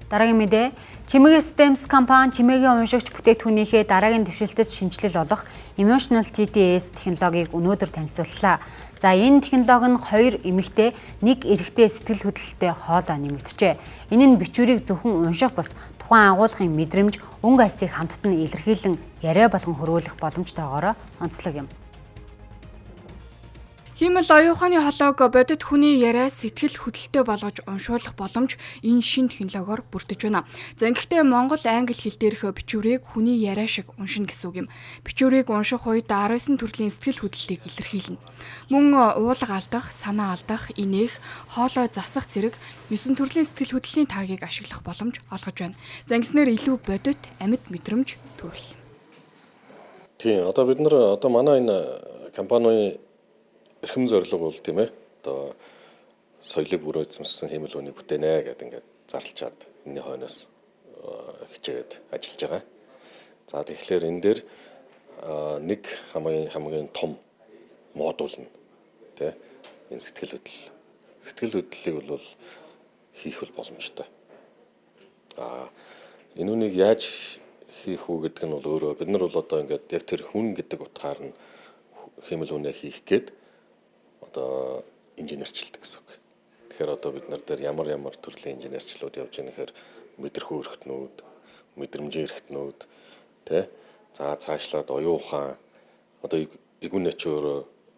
Дараагийн мэдээ Чимээгийн Systems компани чимээгийн уншигч бүтээгдэхүүнийхээ дараагийн дэвшилтэд шинжилэл олох Emotional TTS технологиг өнөөдөр танилцууллаа. За энэ технологи нь 2 эмэгтэй, 1 эрэгтэй сэтгэл хөдлөлтөй хоолой нэмэгджээ. Энэ нь бичвэрийг зөвхөн унших бус тухайн агуулгын мэдрэмж, өнгө айсыг хамтд нь илэрхийлэн яриа болгон хөрвүүлэх боломжтойгоор онцлог юм. Хиймэл оюуханы холоог бодит хүний яриа сэтгэл хөдлөлтөй болгож уншуулах боломж энэ шинэ технологиор бүрдэж байна. За ингэхдээ Монгол англи хэл дээрх бичвэрийг хүний яриа шиг уншина гэсэн үг юм. Бичвэрийг унших үед 19 төрлийн сэтгэл хөдлөлтийг илэрхийлнэ. Мөн уулга алдах, санаа алдах, инээх, хоолой засах зэрэг 9 төрлийн сэтгэл хөдлөлийн таагийг ашиглах боломж олгож байна. За ингэснээр илүү бодит амьд мэдрэмж төрүүлнэ. Тийм, одоо бид нар манай энэ компани эрхэм зорилго бол тийм ээ. Одоо соёлыг бүр эзэмшсэн хиймэл үнийг бүтээнэ гэдэг ингээд зарлчаад энэний хойноос хичээгээд ажиллаж байгаа. За тэгэхээр энэ дээр нэг хамгийн том модуль нь тийм энэ сэтгэл хөдлөлийг бол хийх боломжтой. Энэ үнийг яаж хийх үү гэдэг нь бол өөрөө бид нар бол одоо ингээд яг тэр хүн гэдэг утгаар нь хиймэл үнэ хийх гээд одоо инженерчлэлт гэсэн үг. Тэгэхээр одоо бид нар дээр ямар төрлийн инженерчлүүд явж байгаа нэхэр мэдрэхүй өрхтнүүд, мэдрэмжийн өрхтнүүд, тэ за цаашлаад оюун ухаан одоо игүүн нэчөөр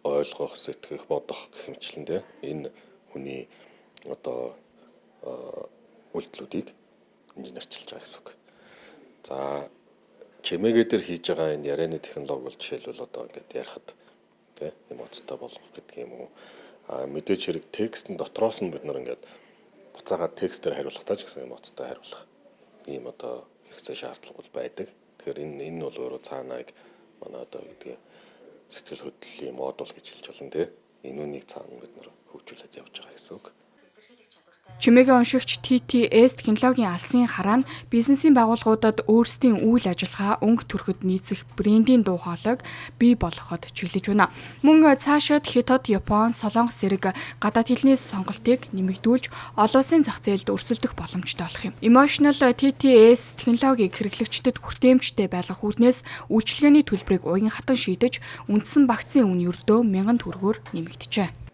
ойлгох, сэтгэх, бодох гэх мэтчлэн тэ энэ хүний одоо үйлдэлүүдийг инженерчилж байгаа гэсэн үг. За чимээгээ дээр хийж байгаа энэ ярианы технологи бол жишээлбэл одоо ингээд ярихад эмоцтой болгох гэдэг юм уу. Мэдээж хэрэг текстэн дотроос нь бид нар ингээд буцаагаад текстээр хариулах таа ч гэсэн эмоцтой хариулах. Ийм одоо хэрэгцээ шаардлага бол байдаг. Тэгэхээр энэ бол өөрөө цаанаа манай одоо гэдэг сэтгэл хөдлөлийн модуль гэж хэлж болно тий. Энэ үнийг цаана бид нар хөгжүүлээд явж байгаа гэсэн үг. Чимээгийн уншигч TTS технологийн алсын хараа нь бизнесийн байгууллагуудад өөрсдийн үйл ажиллагаа өнгө төрөхөд нийцэх брендийн дуу хоолойг бий болгоход чиглэж байна. Мөн цаашид Хятад, Япон, Солонгос зэрэг гадаад хэлний сонголтыг нэмэгдүүлж олон улсын зах зээлд өрсөлдөх боломжтой болох юм. Emotional TTS технологиг хэрэглэгчдэд хүртээмжтэй байлгах үүднээс үйлчилгээний төлбөрийг уян хатан шийдэж үндсэн багцын үн ердөө 1000 төгрөгөөр нэмэгджээ.